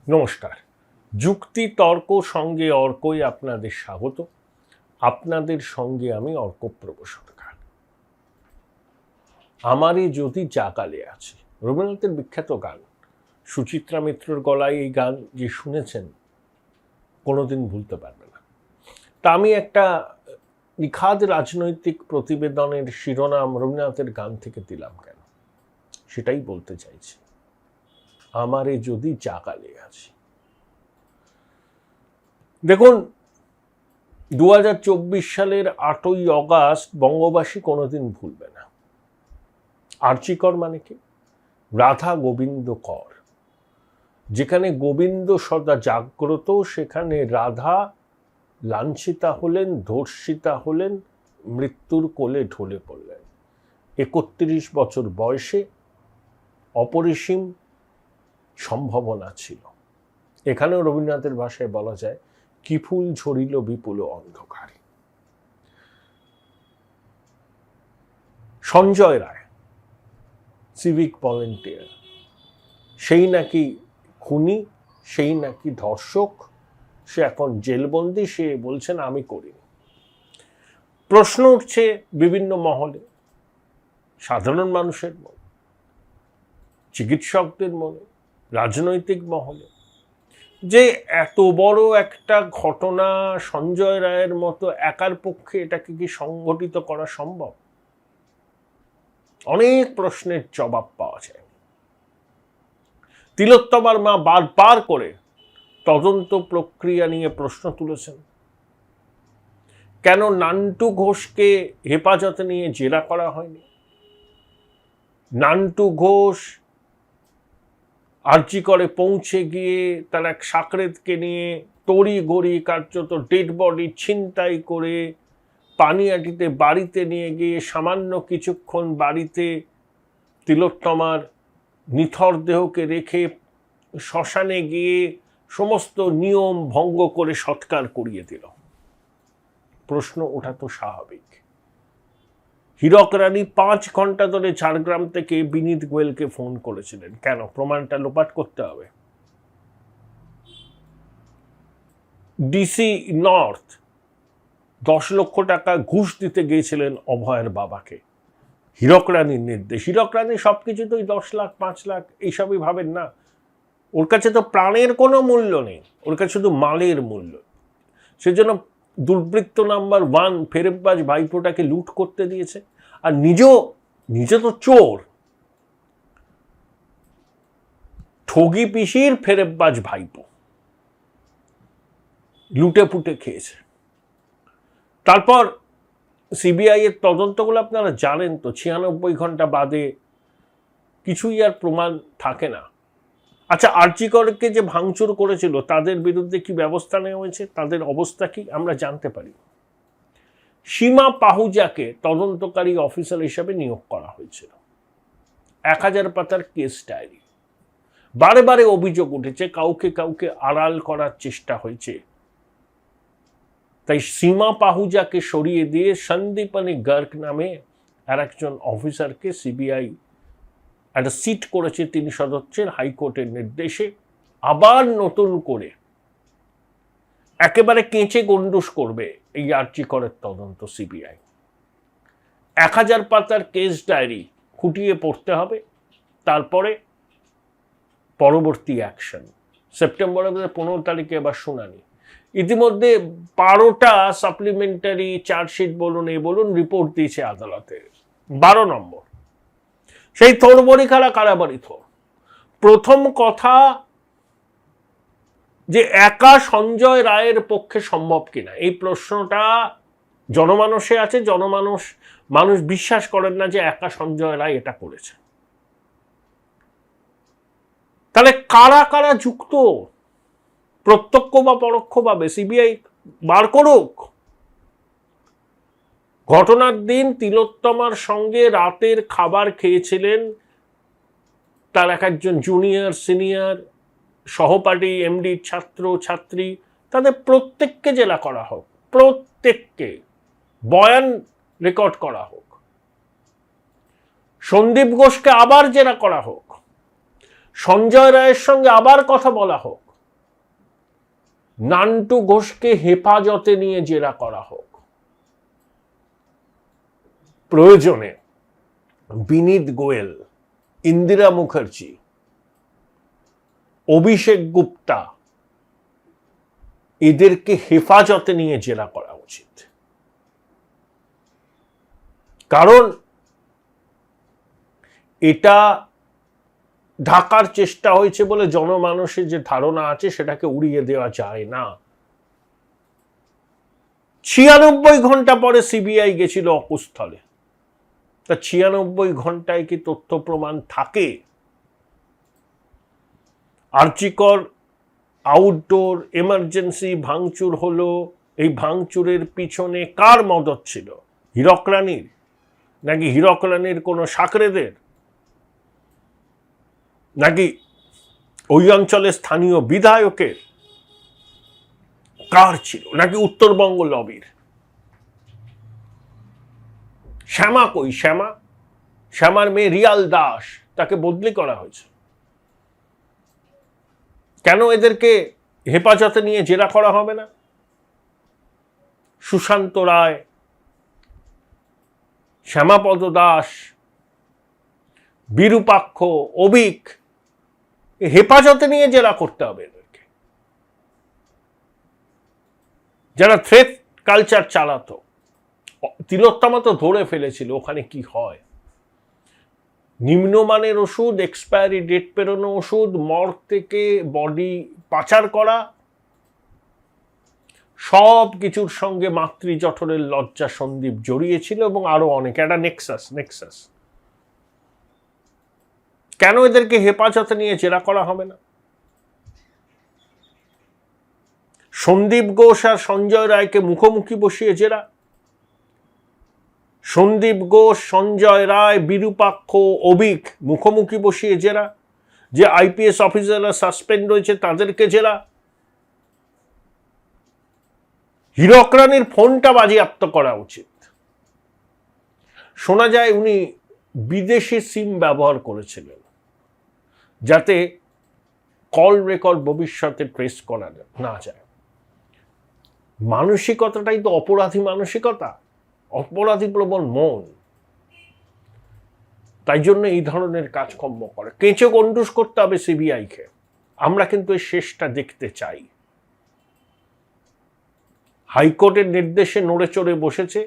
নমস্কার। যুক্তি তর্ক সঙ্গে অর্কই আপনাদের স্বাগত। আপনাদের সঙ্গে আমি অর্কপ্রভ সরকার। আমারে যদি জাগালে আছে, রবীন্দ্রনাথের বিখ্যাত গান। সুচিত্রা মিত্রর গলায় এই গান যে শুনেছেন কোনোদিন ভুলতে পারবে না। তা আমি একটা নিখাদ রাজনৈতিক প্রতিবেদনের শিরোনাম রবীন্দ্রনাথের গান থেকে দিলাম কেন, সেটাই বলতে চাইছি। আমারে যদি জাগালে আছে। দেখুন, 2024 সালের 8ই অগাস্ট বঙ্গবাসী কোনোদিন ভুলবে না। আরজি কর মানে কি? রাধা গোবিন্দ কর। যেখানে গোবিন্দ সদা জাগ্রত, সেখানে রাধা লাঞ্ছিতা হলেন, ধর্ষিতা হলেন, মৃত্যুর কোলে ঢলে পড়লেন। 31 বছর বয়সে অপরিসীম সম্ভাবনা ছিল। এখানেও রবীন্দ্রনাথের ভাষায় বলা যায়, কি ফুল ঝরিল বিপুল অন্ধকারে। সঞ্জয় রায়, সিভিক ভলেন্টিয়ার, সেই নাকি খুনি, সেই নাকি ধর্ষক, সে এখন জেলবন্দি, সে বলছেন আমি করিনি। প্রশ্ন উঠছে বিভিন্ন মহলে, সাধারণ মানুষের মনে, চিকিৎসকদের মনে, রাজনৈতিক মহলে, যে এত বড় একটা ঘটনা সঞ্জয় রায়ের মতো একার পক্ষে এটাকে কি সংগঠিত করা সম্ভব? অনেক প্রশ্নের জবাব পাওয়া যায়। তিলোত্তমার মা বারবার করে তদন্ত প্রক্রিয়া নিয়ে প্রশ্ন তুলেছেন। কেন নান্টু ঘোষকে হেফাজতে নিয়ে জেরা করা হয়নি? নান্টু ঘোষ আরজি করে পৌঁছে গিয়ে তার এক সাকরেদকে নিয়ে তড়ি গড়ি কার্যত ডেড বডি ছিনতাই করে পানিয়াটিতে বাড়িতে নিয়ে গিয়ে সামান্য কিছুক্ষণ বাড়িতে তিলোত্তমার নিথর দেহকে রেখে শ্মশানে গিয়ে সমস্ত নিয়ম ভঙ্গ করে সৎকার করিয়ে দিল। প্রশ্ন ওঠা তো স্বাভাবিক। হীরক রানী 5 ঘন্টা ধরে ঝাড়গ্রাম থেকে বিনীত গোয়েলকে ফোন করেছিলেন। কেন? প্রমাণটা লোপাট করতে হবে। ডিসি নর্থ 10 লক্ষ টাকা ঘুষ দিতে গিয়েছিলেন অভয়ের বাবাকে, হীরক রানীর নির্দেশ। হীরক রানী সবকিছু তো 10 লাখ 5 লাখ এইসবই ভাবেন না। ওর কাছে তো প্রাণের কোনো মূল্য নেই, ওর কাছে শুধু মালের মূল্য। সেজন্য দুর্বৃত্ত নাম্বার 1 ফেরেববাজ ভাইপোটাকে লুট করতে দিয়েছে। আর নিজে তো চোর, ঠগি পিসির ফেরেববাজ ভাইপো, লুটে পুটে খেয়েছে। তারপর সিবিআই এর তদন্তগুলো আপনারা জানেন তো, 96 ঘন্টা বাদে কিছুই আর প্রমাণ থাকে না। আচ্ছা, আরজি করকে যে ভাঙচুর করেছিল তাদের বিরুদ্ধে কি ব্যবস্থা নেওয়া হয়েছে, তাদের অবস্থা কি আমরা জানতে পারি। সীমা পাহুজাকে তদন্তকারী অফিসার হিসাবে নিয়োগ করা হয়েছিল। 1000 পাতার কেস ডায়েরি। বারে বারে অভিযোগ উঠেছে কাউকে আড়াল করার চেষ্টা হয়েছে। তাই সীমা পাহুজাকে সরিয়ে দিয়ে সন্দীপনী গার্গ নামে আর একজন অফিসারকে সিবিআই একটা সিট করেছে 3 সদস্যের হাইকোর্টের নির্দেশে। আবার নতুন করে একেবারে কেঁচে গন্ডুস করবে এই আরজি করের তদন্ত সিবিআই। 1000 পাতার কেস ডায়েরি খুঁটিয়ে পড়তে হবে, তারপরে পরবর্তী অ্যাকশন। সেপ্টেম্বরের 15 তারিখে এবার শুনানি। ইতিমধ্যে 12টা সাপ্লিমেন্টারি চার্জশিট বলুন এ বলুন রিপোর্ট দিয়েছে আদালতে। 12 নম্বর সেই থোড়বড়ি খেলা কারাবাড়ি থোড়। প্রথম কথা, যে একা সঞ্জয় রায়ের পক্ষে সম্ভব কিনা এই প্রশ্নটা জনমানসে আছে। মানুষ বিশ্বাস করেন না যে একা সঞ্জয় রায় এটা করেছে। তাহলে কারা কারা যুক্ত, প্রত্যক্ষ বা পরোক্ষভাবে, সিবিআই বার করুক। ঘটনার দিন তিলোত্তমার সঙ্গে রাতের খাবার খেয়েছিলেন তার একজন জুনিয়র সিনিয়র সহপাঠী, এমডি, ছাত্র ছাত্রী, তাদের প্রত্যেককে জেরা করা হোক, প্রত্যেককে বয়ান রেকর্ড করা হোক। সন্দীপ ঘোষকে আবার জেরা করা হোক, সঞ্জয় রায়ের সঙ্গে আবার কথা বলা হোক। নান্টু ঘোষকে হেফাজতে নিয়ে জেরা করা হোক, প্রয়োজনে বিনীত গোয়েল, ইন্দিরা মুখার্জি, অভিষেক গুপ্তা এদেরকে হেফাজতে নিয়ে জেরা করা উচিত। কারণ এটা ঢাকার চেষ্টা হয়েছে বলে জনমানসের যে ধারণা আছে সেটাকে উড়িয়ে দেওয়া যায় না। 96 ঘন্টা পরে সিবিআই গেছিল অকুস্থলে, তা 96 ঘন্টায় কি তথ্য প্রমাণ থাকে? আর্চিকর আউটডোর এমার্জেন্সি ভাঙচুর হলো, এই ভাঙচুরের পিছনে কার মদত ছিল? হীরক রানীর, নাকি হীরক রানীর কোনো সাকরেদের, নাকি ওই অঞ্চলের স্থানীয় বিধায়কের? কার ছিল? নাকি উত্তরবঙ্গ লবির? শ্যামা কই? শ্যামার মেয়ে রিয়াল দাস, তাকে বদলি করা হয়েছে। কেন এদেরকে হেফাজতে নিয়ে জেরা করা হবে না? সুশান্ত রায়, শ্যামাপদ দাস, বিরূপাক্ষ, অবিক, হেফাজতে নিয়ে জেরা করতে হবে এদেরকে। যারা থ্রেট কালচার চালাতো, তিলোত্তমা তো ধরে ফেলেছিল ওখানে কি হয়। নিম্নমানের ওষুধ, এক্সপায়ারি ডেট পেরোনো ওষুধ, মর্গ থেকে বডি পাচার করা, সব কিছুর সঙ্গে মাতৃ জঠরের লজ্জা সন্দীপ জড়িয়েছিল এবং আরো অনেক, একটা নেক্সাস। কেন এদেরকে হেফাজতে নিয়ে জেরা করা হবে না? সন্দীপ ঘোষ আর সঞ্জয় রায়কে মুখোমুখি বসিয়ে জেরা, সন্দীপ ঘোষ, সঞ্জয় রায়, বিরূপাক্ষ, অবিক মুখোমুখি বসিয়ে জেরা, যে আইপিএস অফিসাররা সাসপেন্ড রয়েছে তাদেরকে জেরা, হীরক রানীর ফোনটা বাজেয়াপ্ত করা উচিত। শোনা যায় উনি বিদেশি সিম ব্যবহার করেছিলেন যাতে কল রেকর্ড ভবিষ্যতে ট্রেস করা না যায়। মানসিকতাটাই তো অপরাধী মানসিকতা, অপরাধী প্রবণ মন। তাই জন্য এই ধরনের কাজকর্ম করে। কেঁচো গন্ডুস করতে হবে সিবিআইকে। আমরা কিন্তু এই শেষটা দেখতে চাই। হাইকোর্টের নির্দেশে নড়ে চড়ে বসেছে,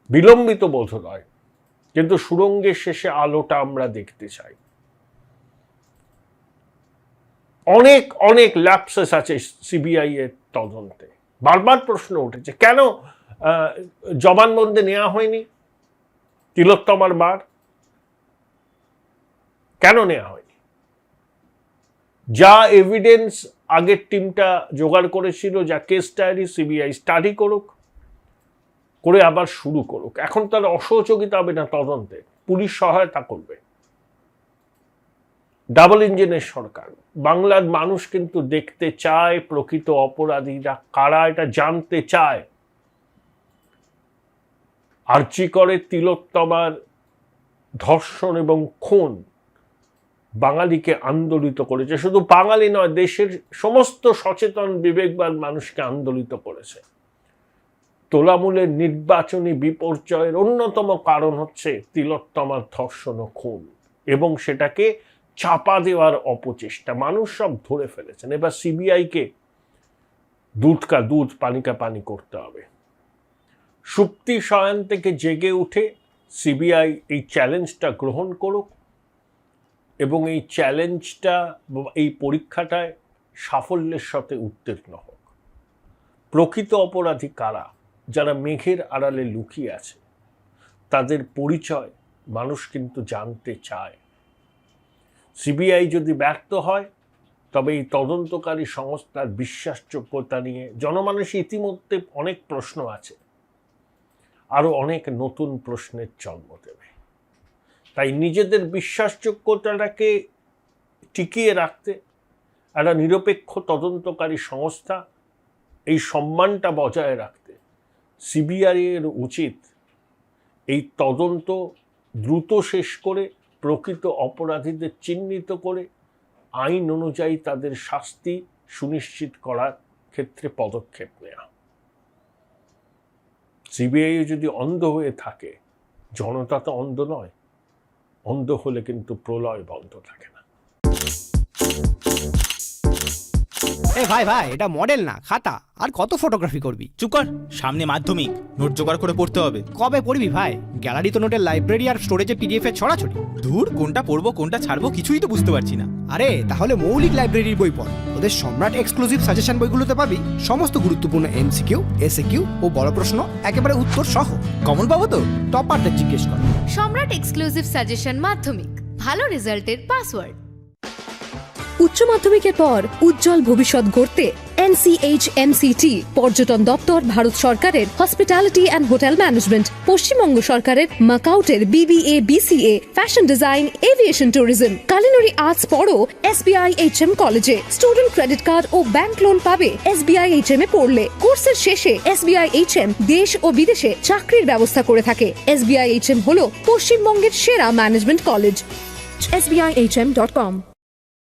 বিলম্বিত বোধ নয়, কিন্তু সুড়ঙ্গের শেষে আলোটা আমরা দেখতে চাই। অনেক অনেক ল্যাপসেস আছে সিবিআই এর তদন্তে। বারবার প্রশ্ন উঠেছে কেন জবানবন্দি নেওয়া হয়নি তিলোত্তমার বার, কেন নেওয়া হয়নি? যা এভিডেন্স আগের টিমটা জোগাড় করেছিল, যা কেস ডায়েরি, সিবিআই স্টাডি করুক, করে আবার শুরু করুক। এখন তার অসহযোগিতা হবে না তদন্তে, পুলিশ সহায়তা করবে। ডাবল ইঞ্জিনের সরকার। বাংলার মানুষ কিন্তু দেখতে চায় প্রকৃত অপরাধীরা কারা, এটা জানতে চায়। আর্চিকরের তিলোত্তমার ধর্ষণ এবং খুন বাঙালিকে আন্দোলিত করেছে, শুধু বাঙালি নয়, দেশের সমস্ত সচেতন বিবেকবান মানুষকে আন্দোলিত করেছে। তোলামূলের নির্বাচনী বিপর্যয়ের অন্যতম কারণ হচ্ছে তিলোত্তমার ধর্ষণ ও খুন, এবং সেটাকে চাপা দেওয়ার অপচেষ্টা। মানুষ সব ধরে ফেলেছেন। এবার সিবিআইকে দুধ কা দুধ পানি কা পানি করতে হবে। সুপ্তি শয়ন থেকে জেগে উঠে সিবিআই এই চ্যালেঞ্জটা গ্রহণ করুক এবং এই চ্যালেঞ্জটা, এই পরীক্ষাটায় সাফল্যের সাথে উত্তীর্ণ হোক। প্রকৃত অপরাধী কারা, যারা মেঘের আড়ালে লুকিয়ে আছে, তাদের পরিচয় মানুষ কিন্তু জানতে চায়। সিবিআই যদি ব্যর্থ হয় তবে এই তদন্তকারী সংস্থার বিশ্বাসযোগ্যতা নিয়ে জনমানসে ইতিমধ্যে অনেক প্রশ্ন আছে, আরো অনেক নতুন প্রশ্নের জন্ম দেবে। তাই নিজেদের বিশ্বাসযোগ্যতাটাকে টিকিয়ে রাখতে একটা নিরপেক্ষ তদন্তকারী সংস্থা, এই সম্মানটা বজায় রাখতে সিবিআই এর উচিত এই তদন্ত দ্রুত শেষ করে প্রকৃত অপরাধীদের চিহ্নিত করে আইন অনুযায়ী তাদের শাস্তি সুনিশ্চিত করার ক্ষেত্রে পদক্ষেপ নেওয়া। সিবিআই যদি অন্ধ হয়ে থাকে, জনতা তো অন্ধ নয়, অন্ধ হলে কিন্তু প্রলয় বন্ধ থাকে না। ভাই ভাই, এটা মডেল না খাতা, আর কত ফটোগ্রাফি করবি? চুপ কর, সামনে মাধ্যমিক, নোট জোগাড় করে পড়তে হবে। কবে পড়বি ভাই? গ্যালারি তো নোটের লাইব্রেরি আর স্টোরেজে পিডিএফ এর ছড়াছড়ি। দূর, কোনটা পড়বো কোনটা ছাড়বো কিছুই তো বুঝতে পারছি না। আরে তাহলে মৌলিক লাইব্রেরির বই পড়। ওদের সম্রাট এক্সক্লুসিভ সাজেশন বইগুলোতে পাবি সমস্ত গুরুত্বপূর্ণ এমসিকিউ, এসএকিউ ও বড় প্রশ্ন একেবারে উত্তর সহ। কমন পাবো তো? টপারদের জিজ্ঞেস কর। সম্রাট এক্সক্লুসিভ সাজেশন মাধ্যমিক, ভালো রেজাল্টের পাসওয়ার্ড। উচ্চ মাধ্যমিকের পর উজ্জ্বল ভবিষ্যৎ গড়তে NCHMCT পর্যটন দপ্তর, ভারত সরকারের hospitality and hotel management, Paschimbanga সরকারের মাকাউটের BBA BCA, fashion design, aviation tourism, culinary arts পড়ো SBI HM কলেজে। স্টুডেন্ট ক্রেডিট কার্ড ও ব্যাংক লোন পাবে SBI HM এ পড়লে। কোর্সের শেষে SBI HM দেশ ও বিদেশে চাকরির ব্যবস্থা করে থাকে। SBI HM হলো পশ্চিমবঙ্গের সেরা ম্যানেজমেন্ট কলেজ। SBIHM.com।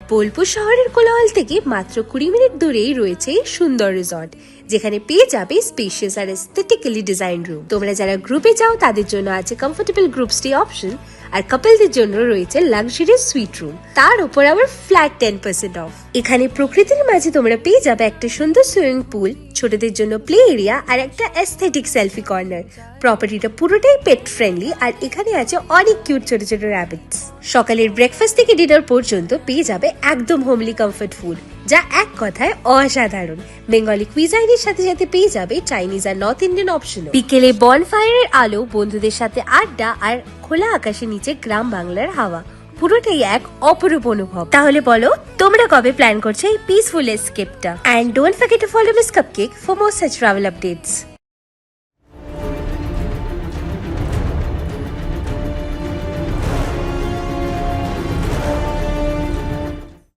বোলপুর শহরের কোলাহল থেকে মাত্র 20 মিনিট দূরেই রয়েছে সুন্দর রিসর্ট, যেখানে পেয়ে যাবে স্পেশিয়াস আর এস্থেটিক্যালি ডিজাইন রুম। তোমরা যারা গ্রুপে যাও তাদের জন্য আছে কমফোর্টেবল গ্রুপ স্টে অপশন, আর কাপলদের জন্য রয়েছে লাক্সারিয়াস সুইট রুম, তার উপর আবার ফ্ল্যাট 10% অফ। এখানে প্রকৃতির মাঝে তোমরা পেয়ে যাবে একটা সুন্দর সুইমিং পুল, ছোটদের জন্য প্লে এরিয়া আর একটা এস্থেটিক সেলফি কর্নার। প্রপার্টিটা পুরোটাই পেট ফ্রেন্ডলি, আর এখানে আছে অনেক কিউট ছোট ছোট র্যাবিটস। সকালের ব্রেকফাস্ট থেকে ডিনার পর্যন্ত পেয়ে যাবে একদম হোমলি কমফর্ট ফুড, যা এক কথায় অসাধারণ। বেঙ্গলি কুইজাইনের সাথে সাথে পেয়ে যাবে চাইনিজ আর নর্থ ইন্ডিয়ান অপশন। বিকেলে বনফায়ারের আলো, বন্ধুদের সাথে আড্ডা আর খোলা আকাশের নিচে গ্রাম বাংলার হাওয়া, পুরোটাই এক অপরূপ অনুভব। তাহলে বলো তোমরা কবে প্ল্যান করছো এই পিসফুল এসকেপটা? And don't forget to follow Miss Cupcake for more such travel updates.